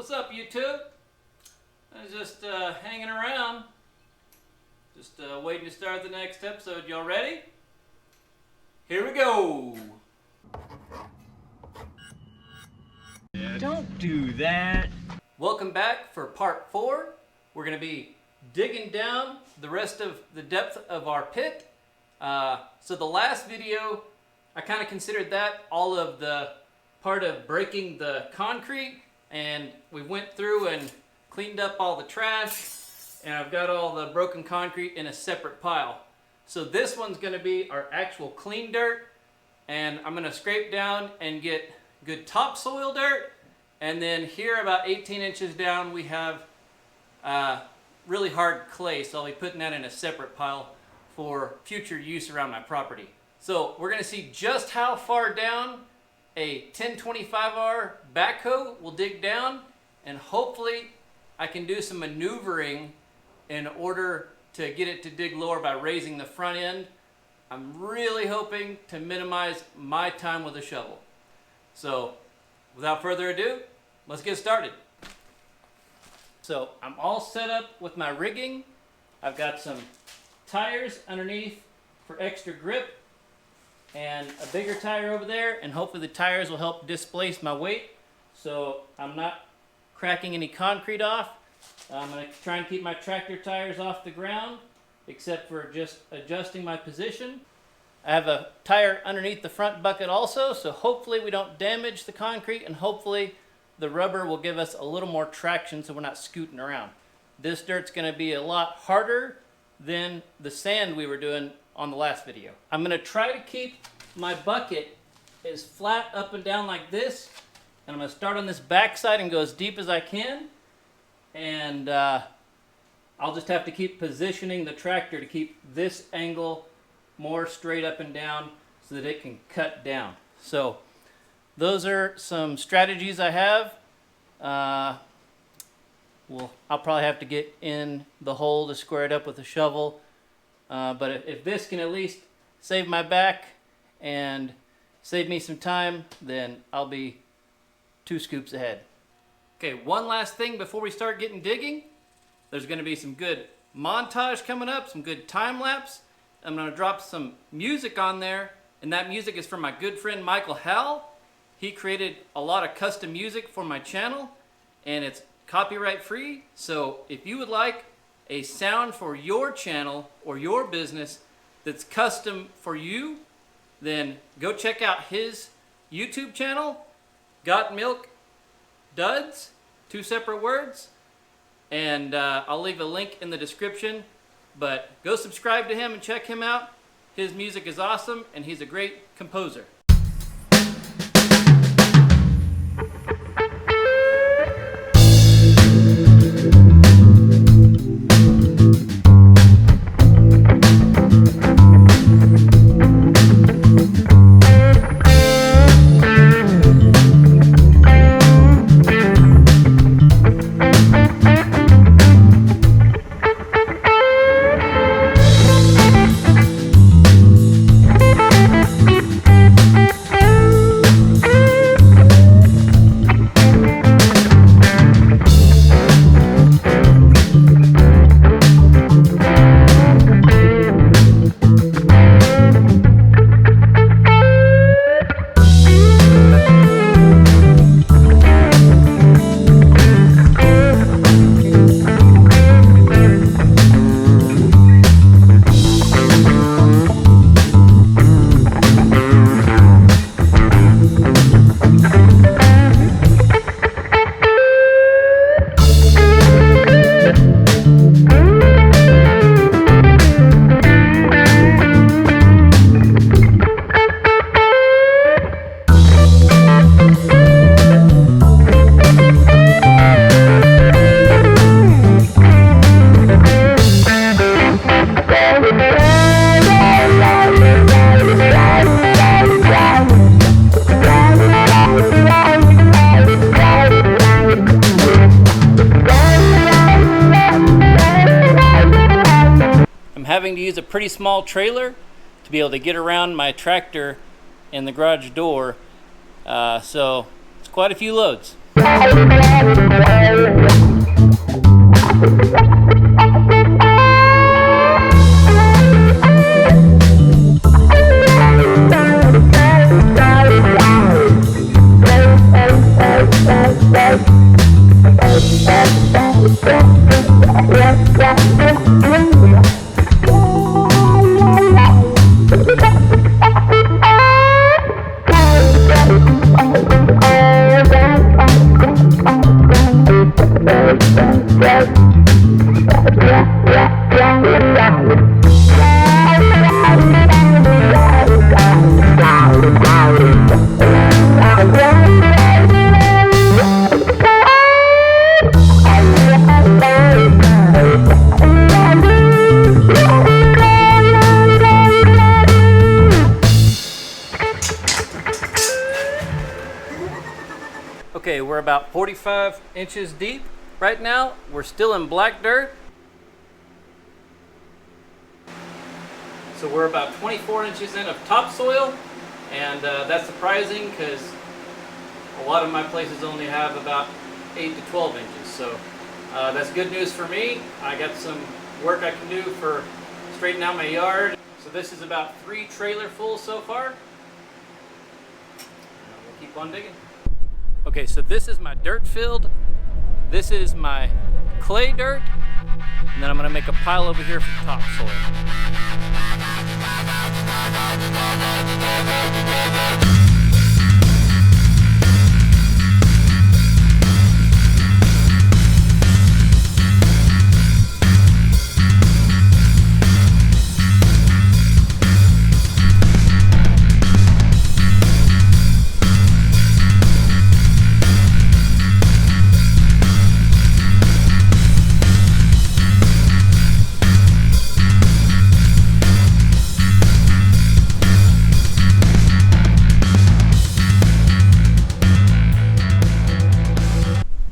What's up, YouTube? I was just hanging around, just waiting to start the next episode. Y'all ready? Here we go. Don't do that. Welcome back for part 4. We're going to be digging down the rest of the depth of our pit. So the last video, I kind of considered that all of the part of breaking the concrete, and we went through and cleaned up all the trash, and I've got all the broken concrete in a separate pile. So this one's going to be our actual clean dirt, and I'm going to scrape down and get good topsoil dirt, and then here about 18 inches down we have really hard clay, so I'll be putting that in a separate pile for future use around my property. So we're going to see just how far down a 1025R backhoe will dig down, and hopefully I can do some maneuvering in order to get it to dig lower by raising the front end. I'm really hoping to minimize my time with a shovel. So without further ado, let's get started. So I'm all set up with my rigging. I've got some tires underneath for extra grip, and a bigger tire over there, and hopefully the tires will help displace my weight so I'm not cracking any concrete off. I'm going to try and keep my tractor tires off the ground, except for just adjusting my position. I have a tire underneath the front bucket also, so hopefully we don't damage the concrete, and hopefully the rubber will give us a little more traction so we're not scooting around. This dirt's going to be a lot harder than the sand we were doing on the last video. I'm going to try to keep my bucket as flat up and down like this, and I'm going to start on this back side and go as deep as I can, and I'll just have to keep positioning the tractor to keep this angle more straight up and down so that it can cut down. So those are some strategies I have. I'll probably have to get in the hole to square it up with a shovel. But if this can at least save my back and save me some time, then I'll be 2 scoops ahead. Okay, one last thing before we start getting digging. There's going to be some good montage coming up, some good time lapse. I'm going to drop some music on there, and that music is from my good friend Michael Howell. He created a lot of custom music for my channel, and it's copyright free. So if you would like a sound for your channel or your business that's custom for you, then go check out his YouTube channel, GOTMILK DUDS, 2 separate words, and I'll leave a link in the description. But go subscribe to him and check him out. His music is awesome, and he's a great composer. Having to use a pretty small trailer to be able to get around my tractor and the garage door, so it's quite a few loads. Okay, we're about 45 inches deep right now. We're still in black dirt. So we're about 24 inches in of topsoil, and that's surprising because a lot of my places only have about 8 to 12 inches. So that's good news for me. I got some work I can do for straightening out my yard. So this is about 3 trailer fulls so far. We'll keep on digging. Okay, so this is my dirt field. This is my clay dirt. And then I'm gonna make a pile over here for topsoil.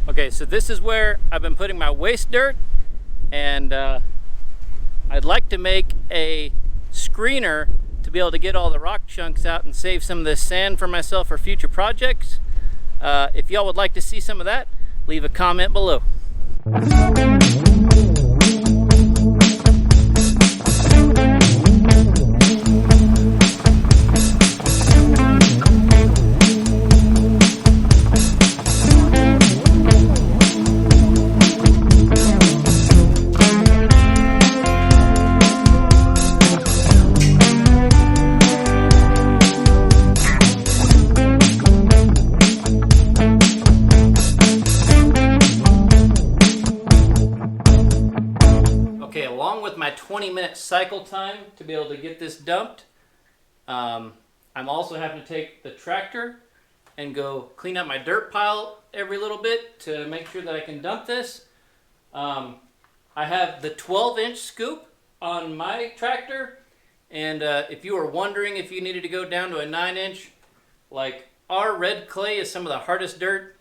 Okay, so this is where I've been putting my waste dirt, and I'd like to make a screener to be able to get all the rock chunks out and save some of this sand for myself for future projects. If y'all would like to see some of that, leave a comment below. Okay, along with my 20-minute cycle time to be able to get this dumped, I'm also having to take the tractor and go clean up my dirt pile every little bit to make sure that I can dump this. I have the 12-inch scoop on my tractor, and if you were wondering if you needed to go down to a 9-inch, like, our red clay is some of the hardest dirt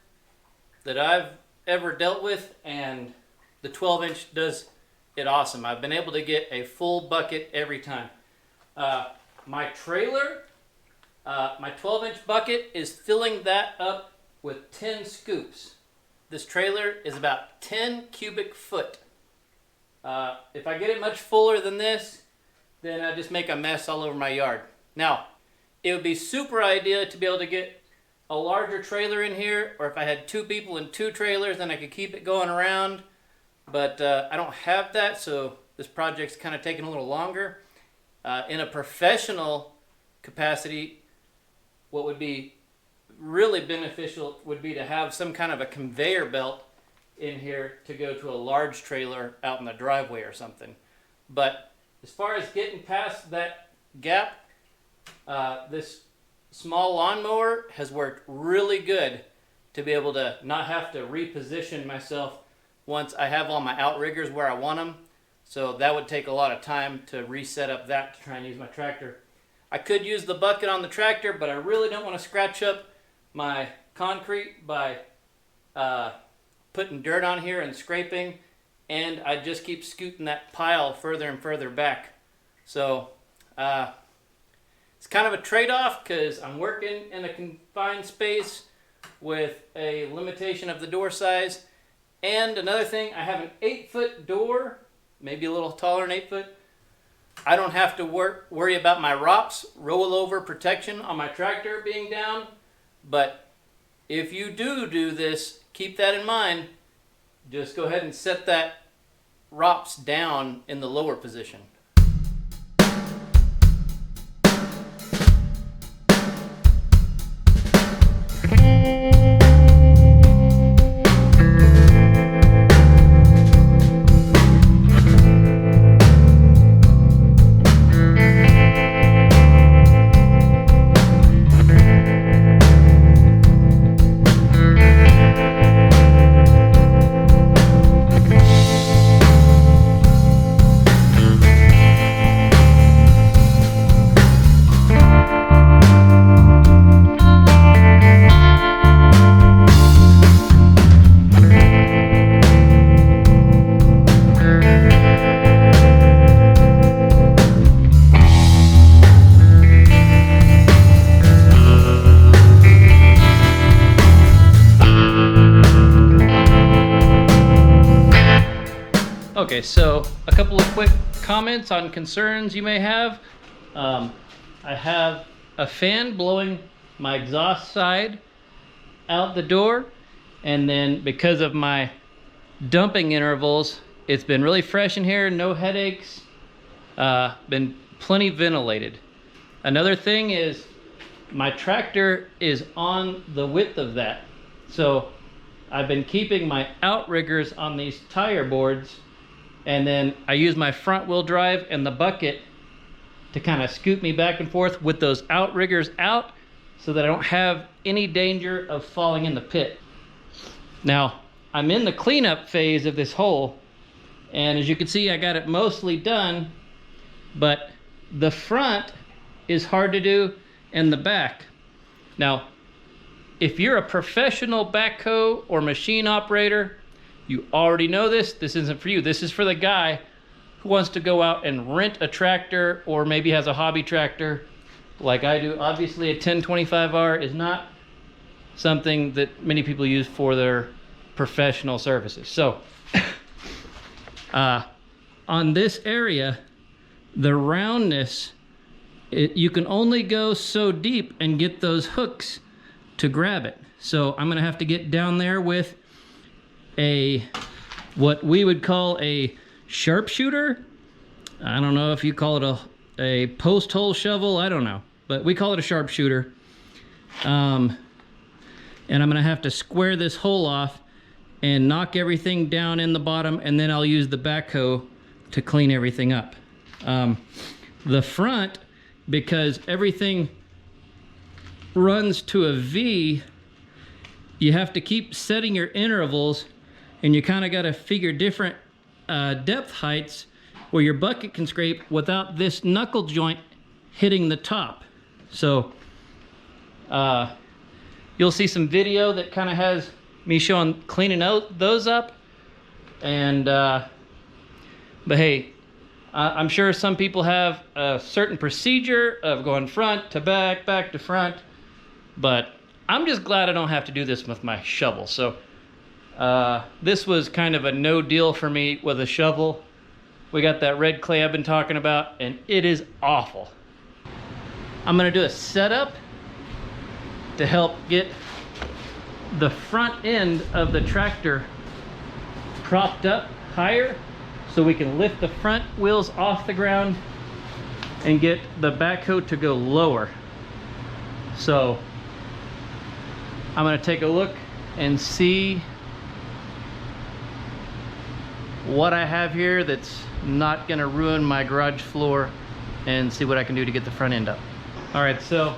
that I've ever dealt with, and the 12-inch does it awesome. I've been able to get a full bucket every time. My trailer, my 12-inch bucket is filling that up with 10 scoops. This trailer is about 10 cubic foot. If I get it much fuller than this, then I just make a mess all over my yard. Now, it would be super ideal to be able to get a larger trailer in here, or if I had 2 people in 2 trailers, then I could keep it going around. But I don't have that, so this project's kind of taking a little longer. In a professional capacity, what would be really beneficial would be to have some kind of a conveyor belt in here to go to a large trailer out in the driveway or something. But as far as getting past that gap, this small lawnmower has worked really good to be able to not have to reposition myself once I have all my outriggers where I want them. So that would take a lot of time to reset up that to try and use my tractor. I could use the bucket on the tractor, but I really don't want to scratch up my concrete by putting dirt on here and scraping, and I just keep scooting that pile further and further back. So it's kind of a trade-off because I'm working in a confined space, with a limitation of the door size. And another thing, I have an 8-foot door, maybe a little taller than 8 foot. I don't have to worry about my ROPS, rollover protection on my tractor being down. But if you do this, keep that in mind. Just go ahead and set that ROPS down in the lower position. Okay, so a couple of quick comments on concerns you may have. I have a fan blowing my exhaust side out the door, and then because of my dumping intervals, it's been really fresh in here, no headaches, been plenty ventilated. Another thing is my tractor is on the width of that, so I've been keeping my outriggers on these tire boards, and then I use my front wheel drive and the bucket to kind of scoot me back and forth with those outriggers out so that I don't have any danger of falling in the pit. Now, I'm in the cleanup phase of this hole, and as you can see, I got it mostly done, but the front is hard to do and the back. Now, if you're a professional backhoe or machine operator, you already know this. This isn't for you. This is for the guy who wants to go out and rent a tractor, or maybe has a hobby tractor like I do. Obviously, a 1025R is not something that many people use for their professional services. So, on this area, the roundness, you can only go so deep and get those hooks to grab it. So I'm gonna have to get down there with what we would call a sharpshooter. I don't know if you call it a post hole shovel, I don't know, but we call it a sharpshooter. And I'm gonna have to square this hole off and knock everything down in the bottom, and then I'll use the backhoe to clean everything up. The front, because everything runs to a V, you have to keep setting your intervals, and you kind of got to figure different depth heights where your bucket can scrape without this knuckle joint hitting the top. So you'll see some video that kind of has me showing cleaning those up, and but hey, I'm sure some people have a certain procedure of going front to back, back to front, but I'm just glad I don't have to do this with my shovel. So this was kind of a no deal for me with a shovel. We got that red clay I've been talking about, and it is awful. I'm gonna do a setup to help get the front end of the tractor propped up higher so we can lift the front wheels off the ground and get the backhoe to go lower. So I'm gonna take a look and see what I have here that's not gonna ruin my garage floor, and see what I can do to get the front end up. All right, so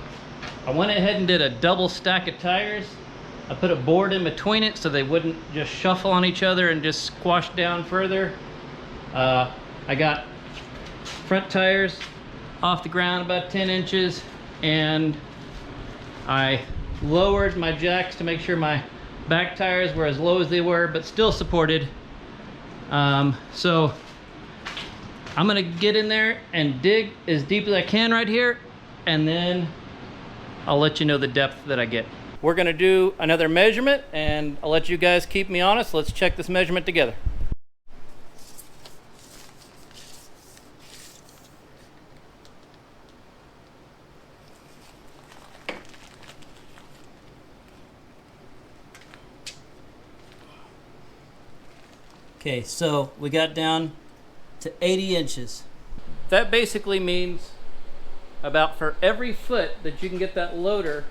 I went ahead and did a double stack of tires. I put a board in between it so they wouldn't just shuffle on each other and just squash down further. I got front tires off the ground about 10 inches, and I lowered my jacks to make sure my back tires were as low as they were, but still supported. So I'm gonna get in there and dig as deep as I can right here, and then I'll let you know the depth that I get. we're going to do another measurement, and I'll let you guys keep me honest. Let's check this measurement together. Okay, so we got down to 80 inches. That basically means about for every foot that you can get that loader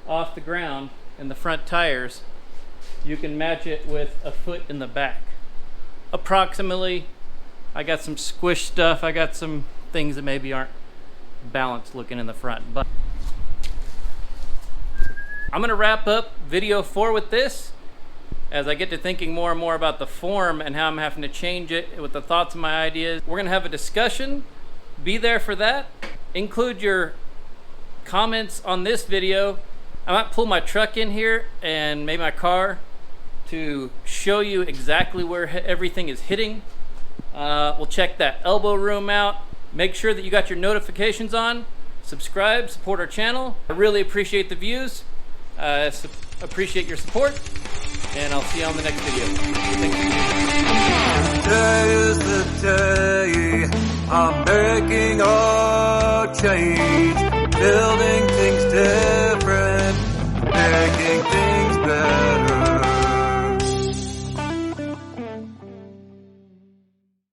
off the ground in the front tires, you can match it with a foot in the back. Approximately, I got some squish stuff, I got some things that maybe aren't balanced looking in the front, but I'm gonna wrap up video 4 with this. As I get to thinking more and more about the form and how I'm having to change it with the thoughts and my ideas, we're gonna have a discussion. Be there for that. Include your comments on this video. I might pull my truck in here and maybe my car to show you exactly where everything is hitting. We'll check that elbow room out. Make sure that you got your notifications on. Subscribe, support our channel. I really appreciate the views. Appreciate your support. And I'll see you on the next video. Today is the day I'm making a change, building things